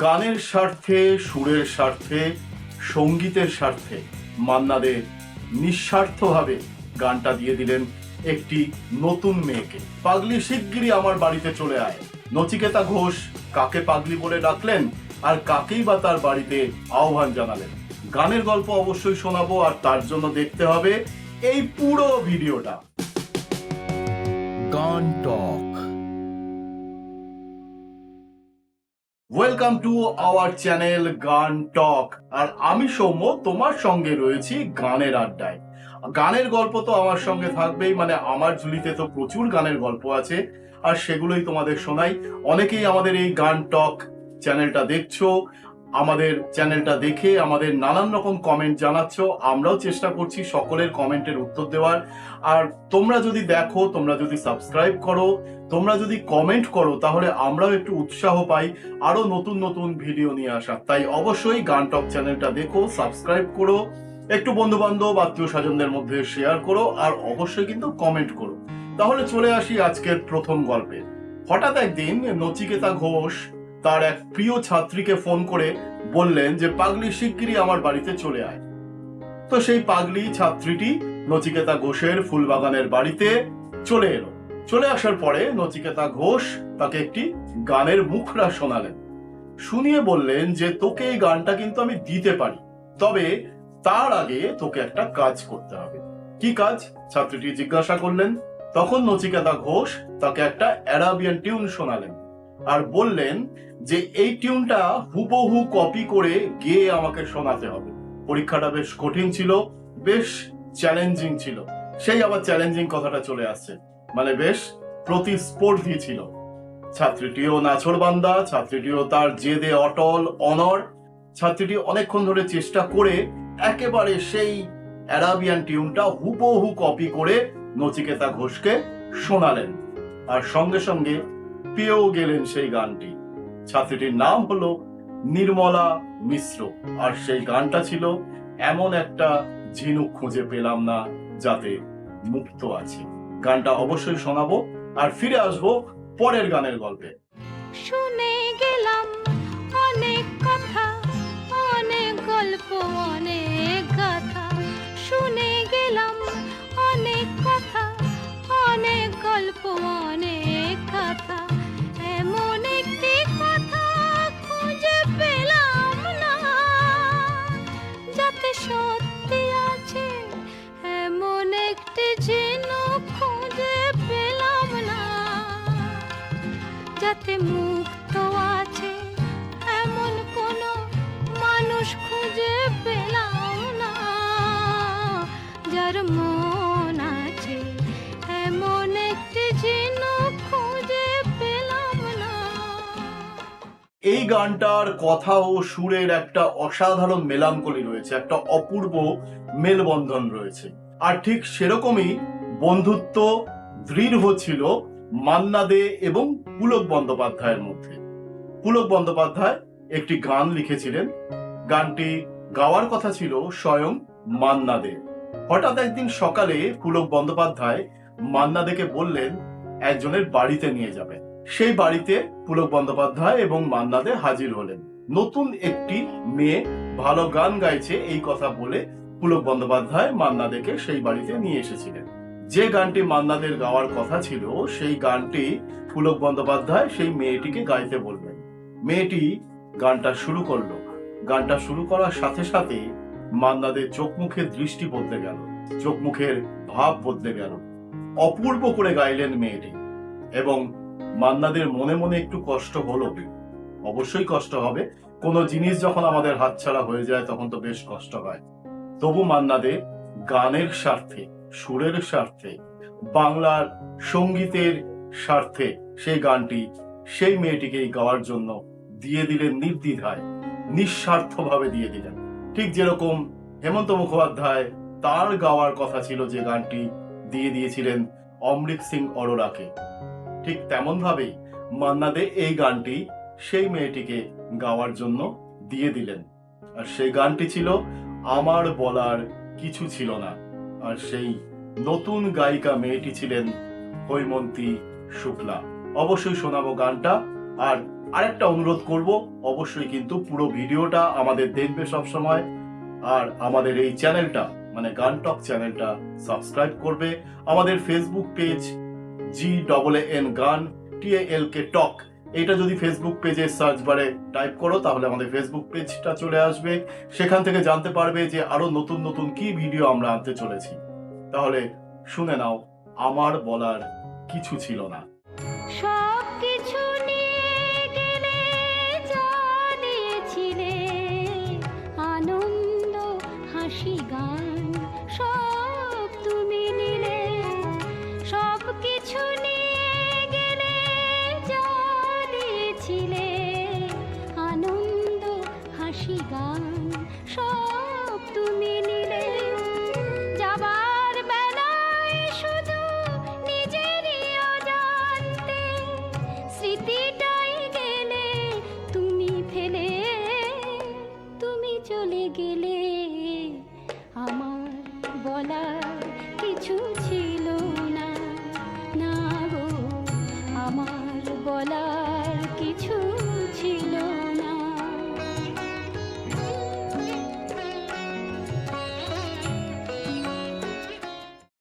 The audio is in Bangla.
গানের স্বার্থে, সুরের স্বার্থে, সঙ্গীতের স্বার্থে মান্না দে নিঃস্বার্থভাবে গানটা দিয়ে দিলেন একটি নতুন মেয়েকে। পাগলি শিগগিরই আমার বাড়িতে চলে আয়। নচিকেতা ঘোষ কাকে পাগলি বলে ডাকলেন আর কাকেই বা তার বাড়িতে আহ্বান জানালেন? গানের গল্প অবশ্যই শোনাবো, আর তার জন্য দেখতে হবে এই পুরো ভিডিওটা। গান টক। ওয়েলকাম টু আওয়ার চ্যানেল গান টক। আর আমি সৌম্য, তোমার সঙ্গে রয়েছি গানের আড্ডায়। গানের গল্প তো আমার সঙ্গে থাকবেই, মানে আমার ঝুলিতে তো প্রচুর গানের গল্প আছে, আর সেগুলোই তোমাদের শোনাই। অনেকেই আমাদের এই গান টক চ্যানেলটা দেখছো, আমাদের চ্যানেলটা দেখে আমাদের নানান রকম কমেন্ট জানাচ্ছ। আমরাও চেষ্টা করছি সকলের কমেন্টের উত্তর দেওয়ার। আর তোমরা যদি দেখো, তোমরা যদি সাবস্ক্রাইব করো, তোমরা যদি কমেন্ট করো, তাহলে আমরাও একটু উৎসাহ পাই আরো নতুন নতুন ভিডিও নিয়ে আসা। তাই অবশ্যই গান টক চ্যানেলটা দেখো, সাবস্ক্রাইব করো, একটু বন্ধু বান্ধব আত্মীয় স্বজনদের মধ্যে শেয়ার করো, আর অবশ্যই কিন্তু কমেন্ট করো। তাহলে চলে আসি আজকের প্রথম গল্পে। হঠাৎ একদিন নচিকেতা ঘোষ তার এক প্রিয় ছাত্রীকে ফোন করে বললেন যে পাগলি শিগগিরই আমার বাড়িতে চলে আয়। তো সেই পাগলি ছাত্রীটি নচিকেতা ঘোষের ফুলবাগানের বাড়িতে চলে এলো। চলে আসার পরে নচিকেতা ঘোষ তাকে একটি গানের মুখরা শোনালেন। শুনিয়ে বললেন যে তোকে এই গানটা কিন্তু আমি দিতে পারি, তবে তার আগে তোকে একটা কাজ করতে হবে। কি কাজ? ছাত্রীটি জিজ্ঞাসা করলেন। তখন নচিকেতা ঘোষ তাকে একটা অ্যারাবিয়ান টিউন শোনালেন আর বললেন যে এই টিউনটা হুবহু কপি করে গেয়ে আমাকে শোনাতে হবে। পরীক্ষাটা বেশ কঠিন ছিল, বেশ চ্যালেঞ্জিং ছিল। সেই আবার চ্যালেঞ্জিং কথাটা চলে আসছে, মানে বেশ প্রতিস্পর্ধী ছিল। ছাত্রীটিও নাছোড়বান্দা, ছাত্রীটিও তার জেদে অটল অনড়। ছাত্রীটি অনেকক্ষণ ধরে চেষ্টা করে একেবারে সেই অ্যারাবিয়ান টিউনটা হুবহু কপি করে নচিকেতা ঘোষকে শোনালেন, আর সঙ্গে সঙ্গে পেয়েও গেলেন সেই গানটি। ছাত্রীটির নাম হলো নির্মলা মিশ্র, আর সেই গানটা ছিল এমন একটা ঝিনুক খুঁজে পেলাম না যাতে মুক্ত আছে। গানটা অবশ্যই শোনাবো, আর ফিরে আসবো পরের গানের গল্পে। শুনে গেলাম অনেক কথা, অনেক গল্প, অনেক গাথা। শুনে গেলাম অনেক কথা, অনেক গল্প, অনেক গাথা। এমন একটি কথা খুঁজে পেলাম না যাতে সত্যি আছে, এমন একটি ঝিনুক খুঁজে পেলাম না যাতে মুক্ত আছে, এমন কোন মানুষ খুঁজে পেলাম না যার মন আছে, এমন একটি ঝিনুক খুঁজে পেলাম না। এই গানটার কথা ও সুরের একটা অসাধারণ মেলাঙ্কলি রয়েছে, একটা অপূর্ব মেলবন্ধন রয়েছে। আর ঠিক সেরকমই বন্ধুত্ব দৃঢ় ছিল মান্না দে এবং পুলক বন্দ্যোপাধ্যায়ের মধ্যে। পুলক বন্দ্যোপাধ্যায় একটি গান লিখেছিলেন, গানটি গাওয়ার কথা ছিল স্বয়ং মান্না দে। হঠাৎ একদিন সকালে পুলক বন্দ্যোপাধ্যায় মান্না দেকে বললেন একজনের বাড়িতে নিয়ে যাবে। সেই বাড়িতে পুলক বন্দ্যোপাধ্যায় এবং মান্না দে হাজির হলেন। নতুন একটি মেয়ে ভালো গান গাইছে এই কথা বলে পুলক বন্দ্যোপাধ্যায় মান্না দেকে সেই বাড়িতে নিয়ে এসেছিলেন। যে গানটি মান্নাদের গাওয়ার কথা ছিল সেই গানটি পুলক বন্দ্যোপাধ্যায় সেই মেয়েটিকে গাইতে বলবেন। মেয়েটি গানটা শুরু করলো। গানটা শুরু করার সাথে সাথে মান্নাদের চোখ মুখের দৃষ্টি বদলে গেল, চোখ মুখের ভাব বদলে গেল। অপূর্ব করে গাইলেন মেয়েটি, এবং মান্নাদের মনে মনে একটু কষ্ট হলো। অবশ্যই কষ্ট হবে, কোনো জিনিস যখন আমাদের হাতছাড়া হয়ে যায় তখন তো বেশ কষ্ট হয়। তবু মান্না দে গানের স্বার্থে, সুরের স্বার্থে, বাংলার সঙ্গীতের স্বার্থে সেই গানটি সেই মেয়েটিকে গাওয়ার জন্য দিয়ে দিলেন নির্দ্বিধায়, নিঃস্বার্থভাবে দিয়ে দিলেন। ঠিক যেরকম হেমন্ত মুখোপাধ্যায় তার গাওয়ার কথা ছিল যে গানটি দিয়ে দিয়েছিলেন অমৃত সিং অরোরাকে, ঠিক তেমন ভাবেই মান্না দে এই গানটি সেই মেয়েটিকে গাওয়ার জন্য দিয়ে দিলেন। আর সেই গানটি ছিল আমার বলার কিছু ছিল না। আর সেই নতুন গায়িকা মেয়েটি ছিলেন হৈমন্তী শুক্লা। অবশ্যই শোনাবো গানটা, আর আরেকটা অনুরোধ করব, অবশ্যই কিন্তু পুরো ভিডিওটা আমাদের দেখবে সব সময়, আর আমাদের এই চ্যানেলটা মানে গান টক চ্যানেলটা সাবস্ক্রাইব করবে। আমাদের ফেসবুক পেজ GAAN গান TALK টক, এটা যদি ফেসবুক পেজে সার্চ বারে টাইপ করো তাহলে আমাদের ফেসবুক পেজটা চলে আসবে। সেখান থেকে জানতে পারবে যে আরো নতুন নতুন কি ভিডিও আমরা আনতে চলেছি। তাহলে শুনে নাও, আমার বলার কিছু ছিল না। সব কিছু নিয়ে গেলে যা দিয়েছিলে, আনন্দ হাসি গান সব তুমি নিলে। সব কিছু নিয়ে গেলে যা দিয়েছিলে, আনন্দ হাসি গান সব তুমি নিলে। যাবার বেলায় শুধু নিজেরই অজান্তে স্মৃতিটাই গেলে তুমি ফেলে, তুমি চলে গেলে। আমার বলার কিছু ছিল না, না গো, আমার বলার কিছু